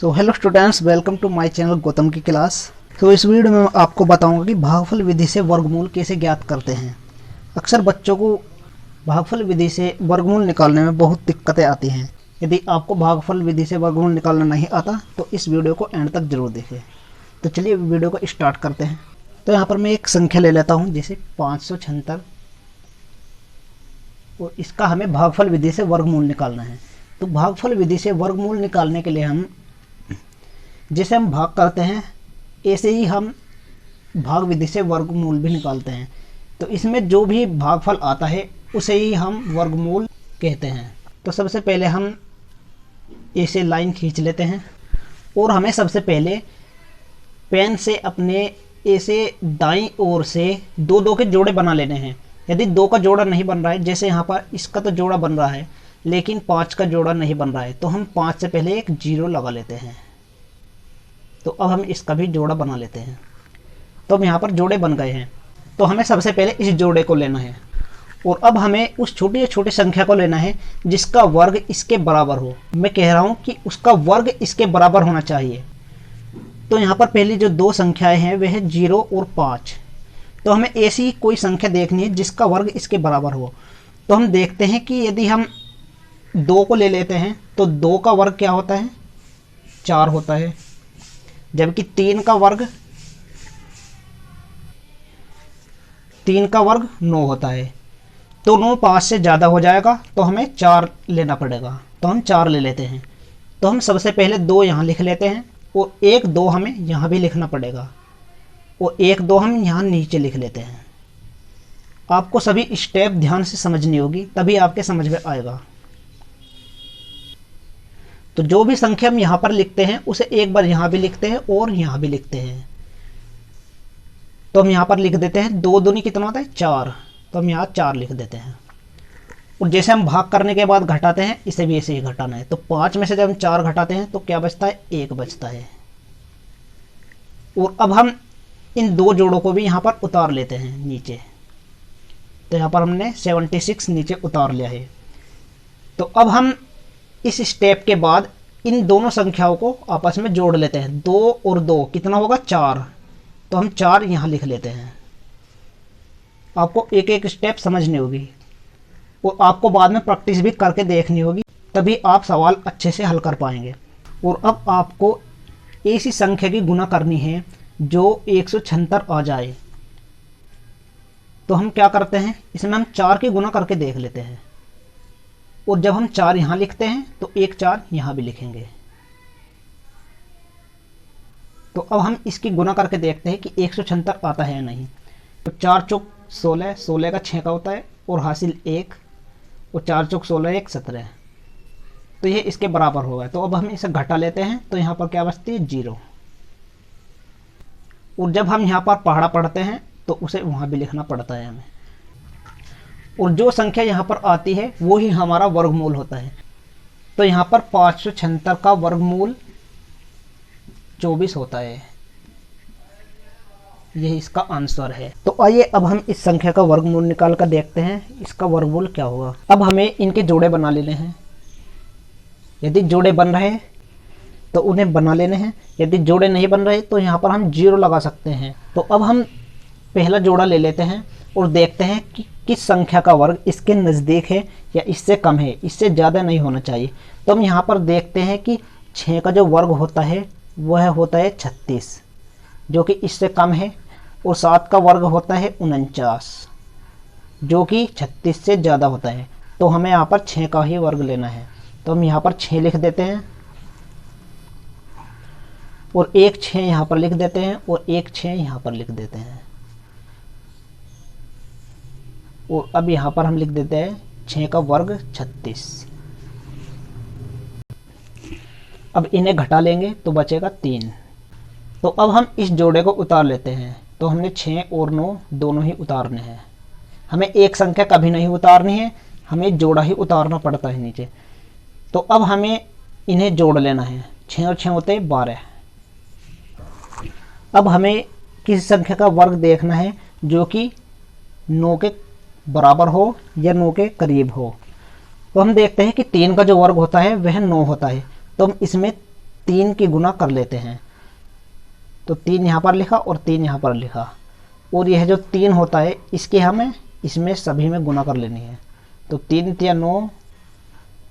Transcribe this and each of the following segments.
So hello students, welcome to my channel Gautam की class. तो इस वीडियो में आपको बताऊंगा कि भागफल विधि से वर्गमूल कैसे ज्ञात करते हैं। अक्सर बच्चों को भागफल विधि से वर्गमूल निकालने में बहुत दिक्कतें आती हैं। यदि आपको भागफल विधि से वर्गमूल निकालना नहीं आता तो इस वीडियो को एंड तक जरूर देखें। तो चलिए वीडियो को स्टार्ट करते हैं। तो यहाँ पर मैं एक संख्या ले लेता हूँ, जैसे 576, और इसका हमें भागफल विधि से वर्गमूल निकालना है। तो भागफल विधि से वर्गमूल निकालने के लिए हम जैसे हम भाग करते हैं ऐसे ही हम भाग विधि से वर्गमूल भी निकालते हैं। तो इसमें जो भी भागफल आता है उसे ही हम वर्गमूल कहते हैं। तो सबसे पहले हम ऐसे लाइन खींच लेते हैं और हमें सबसे पहले पेन से अपने ऐसे दाईं ओर से दो दो के जोड़े बना लेने हैं। यदि दो का जोड़ा नहीं बन रहा है, जैसे यहाँ पर इसका तो जोड़ा बन रहा है लेकिन 5 का जोड़ा नहीं बन रहा है, तो हम 5 से पहले एक 0 लगा लेते हैं। तो अब हम इसका भी जोड़ा बना लेते हैं। तो अब यहाँ पर जोड़े बन गए हैं। तो हमें सबसे पहले इस जोड़े को लेना है और अब हमें उस छोटी छोटी संख्या को लेना है जिसका वर्ग इसके बराबर हो। मैं कह रहा हूँ कि उसका वर्ग इसके बराबर होना चाहिए। तो यहाँ पर पहली जो दो संख्याएं हैं वह है 0 और 5। तो हमें ऐसी कोई संख्या देखनी है जिसका वर्ग इसके बराबर हो। तो हम देखते हैं कि यदि हम 2 को ले लेते हैं तो 2 का वर्ग क्या होता है, 4 होता है, जबकि 3 का वर्ग 9 होता है। तो 9 5 से ज़्यादा हो जाएगा, तो हमें 4 लेना पड़ेगा। तो हम 4 ले लेते हैं। तो हम सबसे पहले 2 यहाँ लिख लेते हैं और 1 2 हमें यहाँ भी लिखना पड़ेगा और 1 2 हम यहाँ नीचे लिख लेते हैं। आपको सभी स्टेप ध्यान से समझनी होगी, तभी आपके समझ में आएगा। तो जो भी संख्या हम यहाँ पर लिखते हैं उसे एक बार यहाँ भी लिखते हैं और यहाँ भी लिखते हैं। तो हम यहाँ पर लिख देते हैं 2 दूनी कितना होता है, 4। तो हम यहाँ 4 लिख देते हैं। और जैसे हम भाग करने के बाद घटाते हैं, इसे भी ऐसे ही घटाना है। तो 5 में से जब हम 4 घटाते हैं तो क्या बचता है, 1 बचता है। और अब हम इन दो जोड़ों को भी यहाँ पर उतार लेते हैं नीचे। तो यहाँ पर हमने 76 नीचे उतार लिया है। तो अब हम इस स्टेप के बाद इन दोनों संख्याओं को आपस में जोड़ लेते हैं। 2 और 2 कितना होगा, 4। तो हम 4 यहाँ लिख लेते हैं। आपको एक एक स्टेप समझनी होगी और आपको बाद में प्रैक्टिस भी करके देखनी होगी, तभी आप सवाल अच्छे से हल कर पाएंगे। और अब आपको ऐसी संख्या की गुना करनी है जो 176 आ जाए। तो हम क्या करते हैं, इसमें हम 4 की गुना करके देख लेते हैं। और जब हम 4 यहाँ लिखते हैं तो 1 4 यहाँ भी लिखेंगे। तो अब हम इसकी गुना करके देखते हैं कि 176 आता है या नहीं। तो 4 चौक 16, 16 का 6 का होता है और हासिल 1, और 4 चौक 16 1 17। तो ये इसके बराबर होगा। तो अब हम इसे घटा लेते हैं। तो यहाँ पर क्या बचती है, 0। और जब हम यहाँ पर पहाड़ा पढ़ते हैं तो उसे वहाँ भी लिखना पड़ता है हमें। और जो संख्या यहाँ पर आती है वो ही हमारा वर्गमूल होता है। तो यहाँ पर 576 का वर्गमूल 24 होता है। यही इसका आंसर है। तो आइए अब हम इस संख्या का वर्गमूल निकाल कर देखते हैं इसका वर्गमूल क्या होगा। अब हमें इनके जोड़े बना लेने हैं। यदि जोड़े बन रहे हैं तो उन्हें बना लेने हैं। यदि जोड़े नहीं बन रहे तो यहाँ पर हम 0 लगा सकते हैं। तो अब हम पहला जोड़ा ले लेते हैं और देखते हैं कि किस संख्या का वर्ग इसके नज़दीक है या इससे कम है। इससे ज़्यादा नहीं होना चाहिए। तो हम यहाँ पर देखते हैं कि 6 का जो वर्ग होता है वह होता है 36, जो कि इससे कम है। और 7 का वर्ग होता है 49, जो कि 36 से ज़्यादा होता है। तो हमें यहाँ पर 6 का ही वर्ग लेना है। तो हम यहाँ पर 6 लिख देते हैं और 1 6 यहाँ पर लिख देते हैं और 1 6 यहाँ पर लिख देते हैं। और अब यहाँ पर हम लिख देते हैं 6 का वर्ग 36। अब इन्हें घटा लेंगे तो बचेगा 3। तो अब हम इस जोड़े को उतार लेते हैं। तो हमने 6 और 9 दोनों ही उतारने हैं। हमें एक संख्या कभी नहीं उतारनी है, हमें जोड़ा ही उतारना पड़ता है नीचे। तो अब हमें इन्हें जोड़ लेना है। 6 और 6 होते हैं 12। अब हमें किसी संख्या का वर्ग देखना है जो कि 9 के बराबर हो या 9 के करीब हो। तो हम देखते हैं कि 3 का जो वर्ग होता है वह 9 होता है। तो हम इसमें 3 की गुना कर लेते हैं। तो 3 यहाँ पर लिखा और 3 यहाँ पर लिखा, और यह जो 3 होता है इसके हमें इसमें सभी में गुना कर लेनी है। तो 3 तिया 9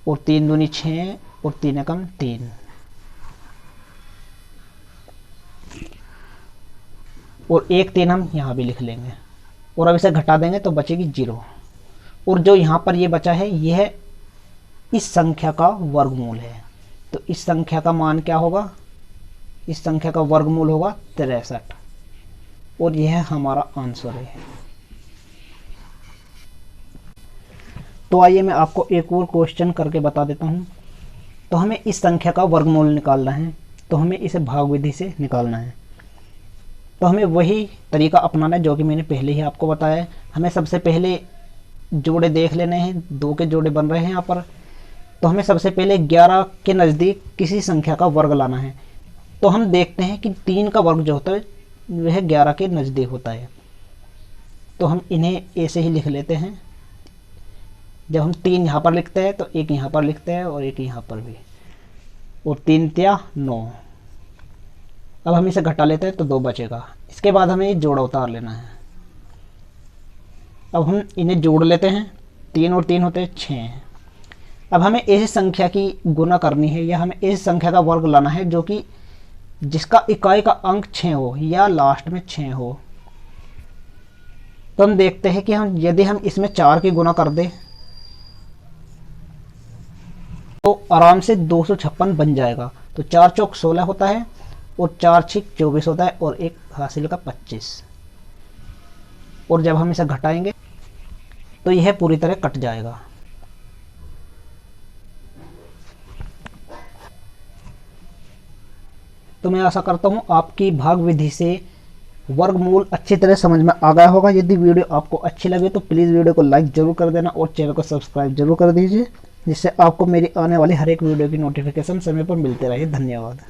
और 3 दूनी 6 और 3 एकम 3। और 1 3 हम यहाँ भी लिख लेंगे, और अब इसे घटा देंगे तो बचेगी 0। और जो यहाँ पर ये बचा है यह इस संख्या का वर्गमूल है। तो इस संख्या का मान क्या होगा, इस संख्या का वर्गमूल होगा 63, और यह हमारा आंसर है। तो आइए मैं आपको एक और क्वेश्चन करके बता देता हूँ। तो हमें इस संख्या का वर्गमूल निकालना है, तो हमें इसे भाग विधि से निकालना है। तो हमें वही तरीका अपनाना है जो कि मैंने पहले ही आपको बताया है। हमें सबसे पहले जोड़े देख लेने हैं, 2 के जोड़े बन रहे हैं यहाँ पर। तो हमें सबसे पहले 11 के नज़दीक किसी संख्या का वर्ग लाना है। तो हम देखते हैं कि 3 का वर्ग जो होता है वह 11 के नज़दीक होता है। तो हम इन्हें ऐसे ही लिख लेते हैं। जब हम 3 यहाँ पर लिखते हैं तो 1 यहाँ पर लिखते हैं और 1 यहाँ पर भी, और 3 तिया 9। अब हम इसे घटा लेते हैं तो 2 बचेगा। इसके बाद हमें ये जोड़ा उतार लेना है। अब हम इन्हें जोड़ लेते हैं, 3 और 3 होते हैं 6। अब हमें ऐसी संख्या की गुना करनी है, या हमें ऐसी संख्या का वर्ग लाना है जो कि जिसका इकाई का अंक 6 हो या लास्ट में 6 हो। तो हम देखते हैं कि यदि हम इसमें 4 की गुना कर दें तो आराम से 256 बन जाएगा। तो 4 चौक 16 होता है, और 4 छिक 24 होता है, और 1 हासिल का 25। और जब हम इसे घटाएंगे तो यह पूरी तरह कट जाएगा। तो मैं आशा करता हूँ आपकी भाग विधि से वर्गमूल अच्छी तरह समझ में आ गया होगा। यदि वीडियो आपको अच्छी लगे तो प्लीज़ वीडियो को लाइक ज़रूर कर देना और चैनल को सब्सक्राइब जरूर कर दीजिए, जिससे आपको मेरी आने वाली हर एक वीडियो की नोटिफिकेशन समय पर मिलते रहे। धन्यवाद।